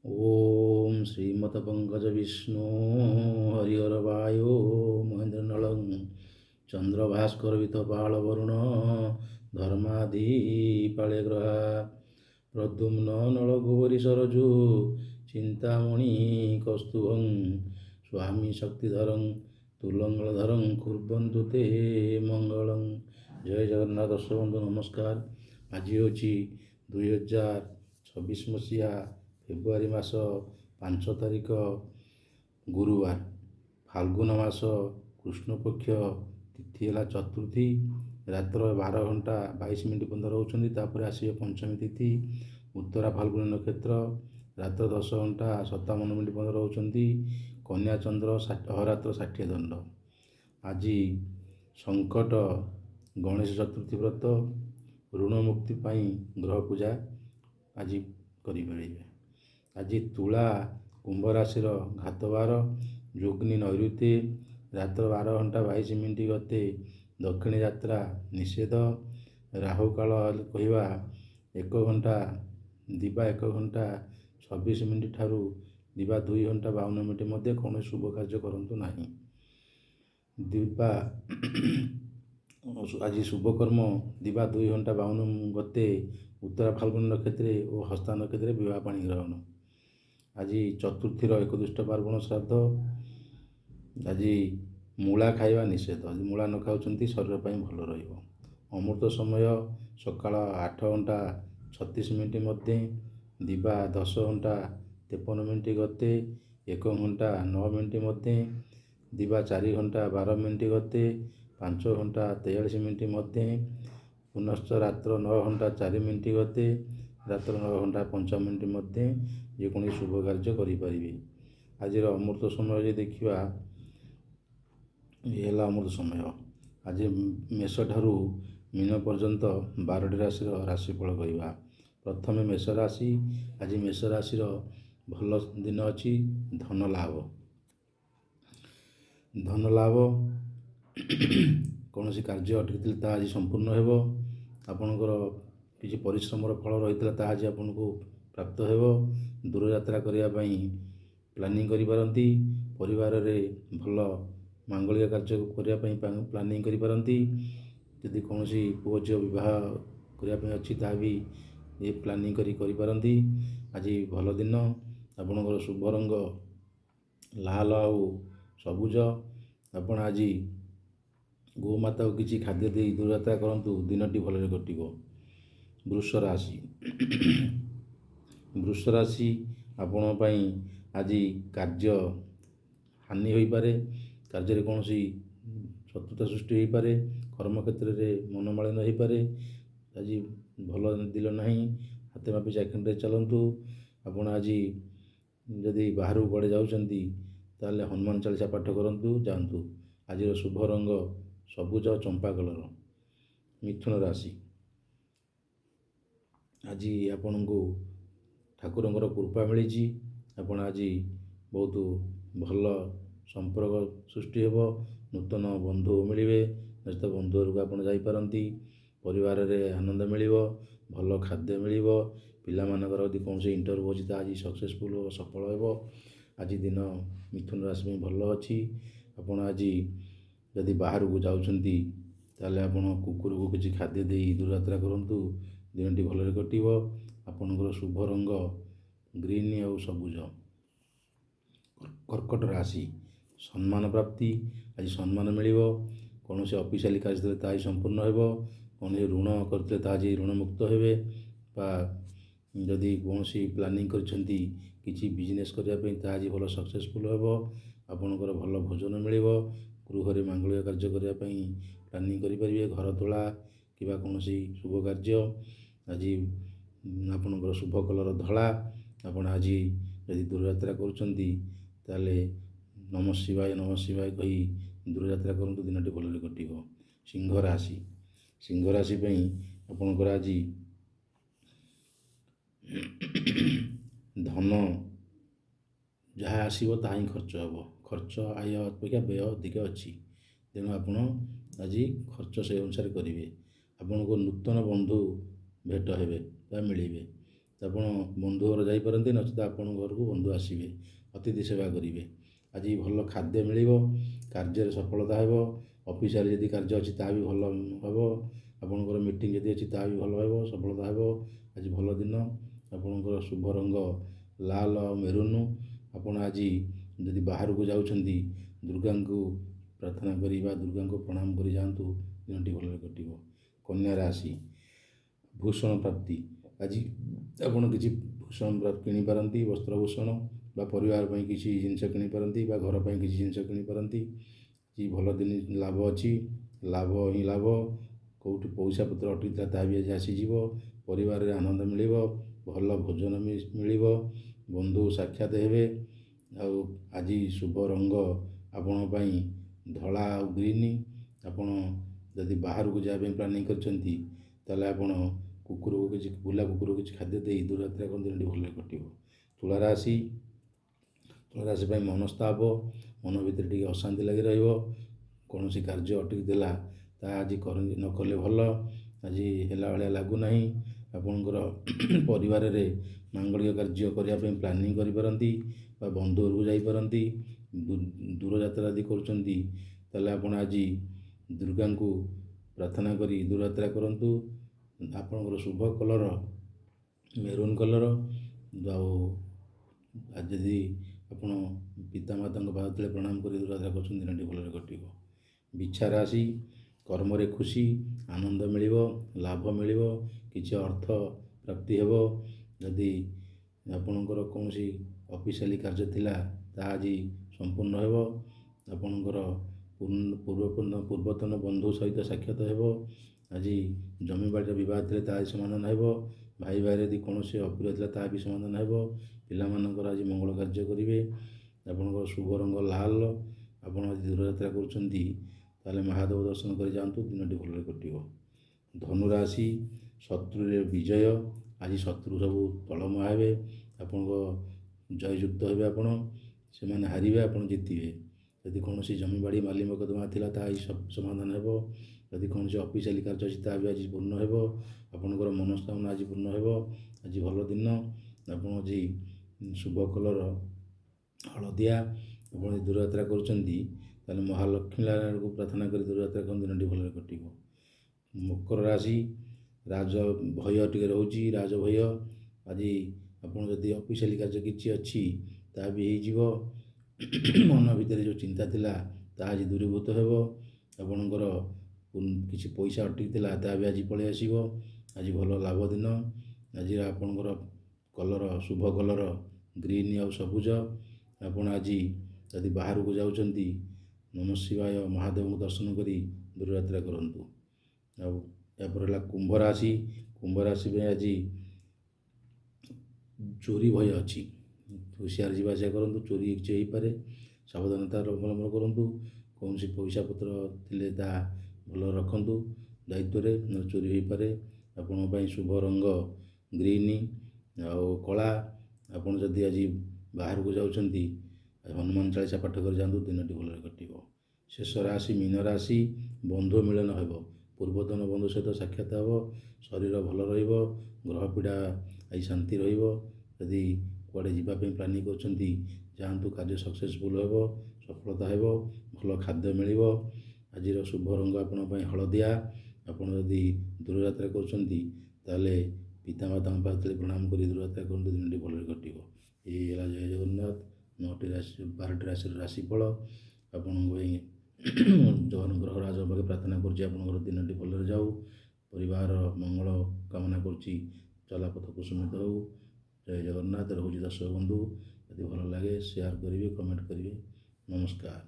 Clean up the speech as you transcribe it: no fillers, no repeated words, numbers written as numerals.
ओम श्रीमत पंकज विष्णु हरिहर वायो महेंद्र नलं चंद्रभास्कर वितपाल वरुण धर्मादि पाले ग्रहा प्रद्युम्न नलगोवरी सरजु चिंतामणि कौस्तुभं स्वामी शक्तिधरं तुलंगधरं कुर्वन्तु ते मंगलं। जय जगन्नाथ। दर्शक बंधु नमस्कार। आज हूँ 2026 मसीहा फेब्रुआरी मास 5 तारिख गुरुवार, फाल्गुन मास कृष्णपक्ष तिथि है चतुर्थी। रात्र 12 घंटा 22 मिनिट पर्यंत रोचंदी। तापर आसवे पंचमी तिथि उत्तरा फाल्गुनी नक्षत्र। रात्र 10 घंटा 57 मिनिट पर्यंत रोचंदी। कन्या चंद्र अहरात्र 60 दंड। आज संकट गणेश चतुर्थी व्रत ऋण मुक्ति पाई ग्रह पूजा आज करें। आज तुला कुंभ राशि घातवार जोग्नि नैऋत्य रात्र 12 घंटा 22 मिनिट गते दक्षिण यात्रा निषेध। राहु काल कहवा 1 घंटा दिवा 1 घंटा 26 मिनिट ठारू दिवा 2 घंटा 52 मिनिट मध्य कौन शुभ कार्य करंतु नहीं। दिवा आज शुभकर्म दिवा 2 घंटा 52 गते उत्तरा फाल्गुनी नक्षत्र और हस्ता नक्षत्र विवाह पाणी ग्रहण। आज चतुर्थीर एक दुष्ट पार्वण श्राद्ध। आज मूला खाइबा निषेध। आज मूला न खाऊँच शरीर पर भल रहिबो। अमृत समय सकाळ 8 घंटा 36 मिनिट मध्य दिवा 10 घंटा 53 मिनिट गते 1 घंटा 9 मिनिट मध्य दिवा 4 घंटा 12 मिनिट गते 5 घंटा 43 मिनिट मध्य पुनश्च रात्र 9 घंटा 4 मिनिट गते रात्र 9 घंटा 55 मिनिट मध्य जेकोसी शुभ कार्य करें। आज अमृत समय देखा ये अमृत समय। आज मेष ठारू मीन पर्यंत 12टी राशि राशिफल कहवा। प्रथम मेष राशि। आज मेष राशि भल दिन अच्छी। धन लाभ कौन कार्य अटकी आज संपूर्ण हो। आपणकर किसी परिश्रम फल रही है आज आपन को प्राप्त हो। दूर यात्रा करने प्लानिंग करिपारंती। परिवार रे भल मांगलिक कार्य करने प्लानिंग करिपारंती। यदि कौन पुओ झील विवाह करने अच्छी ता भी ये प्लानिंग करिपारंती। आज भल दिन। आपणकर शुभ रंग लाल आउ सबुज। आपण आज गोमाता को किसी खाद्य दे दूर यात्रा करंतु दिनटी भल कटिबो। वृष राशि। वृष राशि आपण आज कार्य हानि हो पारे। कार्य कौन शत्रुता सृष्टि हो पारे। कर्म क्षेत्र में मनोमालिन हो पारे। आज भल दिल नहीं। हाथे मापी चाखंडे चलतु। आपण आज जदि बाहर कड़े जाऊँगी ताले हनुमान चालीसा पाठ करंतु जातु। आज शुभ रंग सबुज चंपा कलर। मिथुन राशि। आज आपण को ठाकुरंकर कृपा मिली। आपण आज बहुत भल संपर्क सृष्टि हो। नूतन बंधु मिले। निश्चित बंधु घर को आप जापारती। परिवार रे आनंद मिल। भल खाद्य मिल। पिलामानकर यदि कौन इंटरव्यू अच्छी आज सक्सेसफुल हो सफल हो। आज दिन मिथुन राशि में भल अच्छी। आपण आज जदि बाहर को जाऊँगी ताले आपण कुकुर को किसी खाद्य दे दूर यात्रा करंतु दिनटी भल कटिबो। आपणकर शुभ रंग ग्रीन और सबुज। कर्कट राशि। सम्मान प्राप्ति। आज सम्मान मिल। कौन से ऑफिशियल कार्य ता संपूर्ण हो। कौन ऋण करते आज ऋण मुक्त हे। जदि कौन प्लानिंग करछंती किसी बिजनेस करने आज भल सक्सेसफुल हो। आपणकर भल भोजन मिल। गृह मांगलिक कार्य करने प्लानिंग करेंगे। घर तोला कि कौन शुभ कार्य। आज आपणकर शुभ कलर धला। आपण आज यदि दूर यात्रा करुँच नमः शिवाय कही दूर यात्रा करंतु दिनटी भल कटिबो। सिंह राशि। सिंह राशि आपणकर आज धन जहाँ आसो ता ही खर्च हे। खर्च आय अपेक्षा व्यय अधिक अच्छी। तेणु आप आज खर्च से अनुसार करेंगे। आपन को नूतन बंधु भेट हे मिले। ଆପଣ ବନ୍ଧୁ ଘର ଯାଇପାରନ୍ତି, ନଚେତ୍ ଆପଣଙ୍କ ଘରକୁ ବନ୍ଧୁ ଆସିବେ, ଅତିଥି ସେବା କରିବେ। ଆଜି ଭଲ ଖାଦ୍ୟ ମିଳିବ, କାର୍ଯ୍ୟରେ ସଫଳତା ହେବ, ଅଫିସିଆଲି ଯଦି କାର୍ଯ୍ୟ ଅଛି ତାହା ବି ଭଲ ହେବ, ଆପଣଙ୍କର ମିଟିଂ ଯଦି ଅଛି ତାହା ବି ଭଲ ହେବ, ସଫଳତା ହେବ। ଆଜି ଭଲ ଦିନ। ଆପଣଙ୍କର ଶୁଭ ରଙ୍ଗ ଲାଲ ଆଉ ମେରୁନ୍। ଆପଣ ଆଜି ଯଦି ବାହାରକୁ ଯାଉଛନ୍ତି ଦୁର୍ଗାଙ୍କୁ ପ୍ରାର୍ଥନା କରି ବା ଦୁର୍ଗାଙ୍କୁ ପ୍ରଣାମ କରି ଯାଆନ୍ତୁ, ଦିନଟି ଭଲରେ କଟିବ। କନ୍ୟା ରାଶି, ଭୂଷଣ ପ୍ରାପ୍ତି। ଆଜି ଆପଣ କିଛି ଭୂଷଣ କିଣିପାରନ୍ତି, ବସ୍ତ୍ରଭୂଷଣ ବା ପରିବାର ପାଇଁ କିଛି ଜିନିଷ କିଣିପାରନ୍ତି ବା ଘର ପାଇଁ କିଛି ଜିନିଷ କିଣିପାରନ୍ତି। ଆଜି ଭଲ ଦିନ, ଲାଭ ଅଛି, ଲାଭ ହିଁ ଲାଭ। କେଉଁଠି ପଇସା ପତ୍ର ଅଟକିଥିଲା ତାହା ବି ଆଜି ଆସିଯିବ। ପରିବାରରେ ଆନନ୍ଦ ମିଳିବ, ଭଲ ଭୋଜନ ମିଳିବ, ବନ୍ଧୁ ସାକ୍ଷାତ ହେବେ। ଆଉ ଆଜି ଶୁଭ ରଙ୍ଗ ଆପଣଙ୍କ ପାଇଁ ଧଳା ଆଉ ଗ୍ରୀନ୍। ଆପଣ ଯଦି ବାହାରକୁ ଯିବା ପାଇଁ ପ୍ଲାନିଂ କରିଛନ୍ତି ତାହେଲେ ଆପଣ କୁକୁରକୁ କିଛି ବୁଲା କୁକୁରକୁ କିଛି ଖାଦ୍ୟ ଦେଇ ଦୂରଯାତ୍ରା କରନ୍ତୁ, ଦିନଟି ଭଲରେ କଟିବ। ତୁଳାରାଶି, ତୁଳାରାଶି ପାଇଁ ମନସ୍ତାପ, ମନ ଭିତରେ ଟିକେ ଅଶାନ୍ତି ଲାଗି ରହିବ। କୌଣସି କାର୍ଯ୍ୟ ଅଟକିଥିଲା ତାହା ଆଜି ନ କଲେ ଭଲ, ଆଜି ହେଲା ଭଳିଆ ଲାଗୁନାହିଁ। ଆପଣଙ୍କର ପରିବାରରେ ମାଙ୍ଗଳିକ କାର୍ଯ୍ୟ କରିବା ପାଇଁ ପ୍ଲାନିଂ କରିପାରନ୍ତି ବା ବନ୍ଧୁ ଘରକୁ ଯାଇପାରନ୍ତି। ଦୂରଯାତ୍ରା ଯଦି କରୁଛନ୍ତି ତାହେଲେ ଆପଣ ଆଜି ଦୁର୍ଗାଙ୍କୁ ପ୍ରାର୍ଥନା କରି ଦୂରଯାତ୍ରା କରନ୍ତୁ। ଆପଣଙ୍କର ଶୁଭ କଲର ମେରୁନ୍ କଲର। ଆଉ ଆଜି ଯଦି ଆପଣ ପିତାମାତାଙ୍କ ପାଦ ତଳେ ପ୍ରଣାମ କରି ଦୂରଯାତ୍ରା କରୁଛନ୍ତି, ଦିନଟି ଭଲରେ କଟିବ। ବିଛା ରାଶି, କର୍ମରେ ଖୁସି, ଆନନ୍ଦ ମିଳିବ, ଲାଭ ମିଳିବ, କିଛି ଅର୍ଥ ପ୍ରାପ୍ତି ହେବ। ଯଦି ଆପଣଙ୍କର କୌଣସି ଅଫିସିଆଲି କାର୍ଯ୍ୟ ଥିଲା ତାହା ଆଜି ସମ୍ପୂର୍ଣ୍ଣ ହେବ। ଆପଣଙ୍କର ପୂର୍ବତନ ବନ୍ଧୁ ସହିତ ସାକ୍ଷାତ ହେବ। ଆଜି ଜମିବାଡ଼ିର ବିବାଦ ଥିଲେ ତାହା ସମାଧାନ ହେବ। ଭାଇ ଭାଇରେ ଯଦି କୌଣସି ଅପ୍ରିୟ ଥିଲା ତାହା ବି ସମାଧାନ ହେବ। ପିଲାମାନଙ୍କର ଆଜି ମଙ୍ଗଳ କାର୍ଯ୍ୟ କରିବେ। ଆପଣଙ୍କର ଶୁଭ ରଙ୍ଗ ଲାଲ। ଆପଣ ଯଦି ଦୂରଯାତ୍ରା କରୁଛନ୍ତି ତାହେଲେ ମହାଦେବ ଦର୍ଶନ କରି ଯାଆନ୍ତୁ, ଦିନଟି ଭଲରେ କଟିବ। ଧନୁରାଶି, ଶତ୍ରୁରେ ବିଜୟ। ଆଜି ଶତ୍ରୁ ସବୁ ତଳମୁହା ହେବେ, ଆପଣଙ୍କ ଜୟଯୁକ୍ତ ହେବେ। ଆପଣ ସେମାନେ ହାରିବେ, ଆପଣ ଜିତିବେ। ଯଦି କୌଣସି ଜମିବାଡ଼ି ମାଲି ମକଦ୍ଦମା ଥିଲା ତାହା ସମାଧାନ ହେବ। ଯଦି କୌଣସି ଅଫିସିଆଲି କାର୍ଯ୍ୟ ଅଛି ତାହା ବି ଆଜି ପୂର୍ଣ୍ଣ ହେବ। ଆପଣଙ୍କର ମନସ୍କାମନା ଆଜି ପୂର୍ଣ୍ଣ ହେବ। ଆଜି ଭଲ ଦିନ। ଆପଣ ଆଜି ଶୁଭ କଲର ହଳଦିଆ। ଆପଣ ଯଦି ଦୂରଯାତ୍ରା କରୁଛନ୍ତି ତାହେଲେ ମହାଲକ୍ଷ୍ମୀ ନାରାୟଣଙ୍କୁ ପ୍ରାର୍ଥନା କରି ଦୂରଯାତ୍ରା କରନ୍ତୁ, ଦିନଟି ଭଲରେ କଟିବ। ମକର ରାଶି, ରାଜ ଭୟ ଟିକେ ରହୁଛି, ରାଜ ଭୟ। ଆଜି ଆପଣ ଯଦି ଅଫିସିଆଲି କାର୍ଯ୍ୟ କିଛି ଅଛି ତାହା ବି ହେଇଯିବ। ମନ ଭିତରେ ଯେଉଁ ଚିନ୍ତା ଥିଲା ତାହା ଆଜି ଦୂରୀଭୂତ ହେବ। ଆପଣଙ୍କର କିଛି ପଇସା ଅଟକିଥିଲା ତାହା ବି ଆଜି ପଳେଇ ଆସିବ। ଆଜି ଭଲ ଲାଭ ଦିନ। ଆଜି ଆପଣଙ୍କର କଲର ଶୁଭ କଲର ଗ୍ରୀନ୍ ଆଉ ସବୁଜ। ଆପଣ ଆଜି ଯଦି ବାହାରକୁ ଯାଉଛନ୍ତି ନମଃ ଶିବାୟ ମହାଦେବଙ୍କୁ ଦର୍ଶନ କରି ଦୂରଯାତ୍ରା କରନ୍ତୁ। ଆଉ ଏହାପରେ ହେଲା କୁମ୍ଭ ରାଶି। କୁମ୍ଭ ରାଶି ପାଇଁ ଆଜି ଚୋରି ଭୟ ଅଛି, ହୁସିଆର ଯିବା ଆସିବା କରନ୍ତୁ, ଚୋରି କିଛି ହେଇପାରେ, ସାବଧାନତାର ଅବଲମ୍ବନ କରନ୍ତୁ। କୌଣସି ପଇସା ପତ୍ର ଥିଲେ ତାହା ଭଲ ରଖନ୍ତୁ ଦାୟିତ୍ୱରେ, ନହେଲେ ଚୋରି ହୋଇପାରେ। ଆପଣଙ୍କ ପାଇଁ ଶୁଭ ରଙ୍ଗ ଗ୍ରୀନ୍ ଆଉ କଳା। ଆପଣ ଯଦି ଆଜି ବାହାରକୁ ଯାଉଛନ୍ତି ହନୁମାନ ଚାଳିଶା ପାଠ କରି ଯାଆନ୍ତୁ, ଦିନଟି ଭଲରେ କଟିବ। ଶେଷ ରାଶି ମୀନ ରାଶି, ବନ୍ଧୁ ମିଳନ ହେବ, ପୂର୍ବତନ ବନ୍ଧୁ ସହିତ ସାକ୍ଷାତ ହେବ, ଶରୀର ଭଲ ରହିବ, ଗ୍ରହ ପୀଡ଼ା ଆଜି ଶାନ୍ତି ରହିବ। ଯଦି କୁଆଡ଼େ ଯିବା ପାଇଁ ପ୍ଲାନିଂ କରୁଛନ୍ତି ଯାଆନ୍ତୁ, କାର୍ଯ୍ୟ ସକ୍ସେସଫୁଲ୍ ହେବ, ସଫଳତା ହେବ, ଭଲ ଖାଦ୍ୟ ମିଳିବ। ଆଜିର ଶୁଭ ରଙ୍ଗ ଆପଣଙ୍କ ପାଇଁ ହଳଦିଆ। ଆପଣ ଯଦି ଦୂରଯାତ୍ରା କରୁଛନ୍ତି ତାହେଲେ ପିତାମାତାଙ୍କ ପାଦ ତଳେ ପ୍ରଣାମ କରି ଦୂରଯାତ୍ରା କରନ୍ତୁ, ଦିନଟି ଭଲରେ କଟିବ। ଏହି ହେଲା ଜୟ ଜଗନ୍ନାଥ 9ଟି ରାଶି 12ଟି ରାଶିର ରାଶିଫଳ। ଆପଣଙ୍କ ପାଇଁ ଗ୍ରହ ରାଜଙ୍କ ପାଖେ ପ୍ରାର୍ଥନା କରୁଛି ଆପଣଙ୍କର ଦିନଟି ଭଲରେ ଯାଉ, ପରିବାର ମଙ୍ଗଳ କାମନା କରୁଛି, ଚଲାପଥ କୁସୁମିତ ହେଉ। ଜୟ ଜଗନ୍ନାଥ। ରହୁଛି ଦର୍ଶକ ବନ୍ଧୁ, ଯଦି ଭଲ ଲାଗେ ସେୟାର କରିବେ, କମେଣ୍ଟ କରିବେ। ନମସ୍କାର।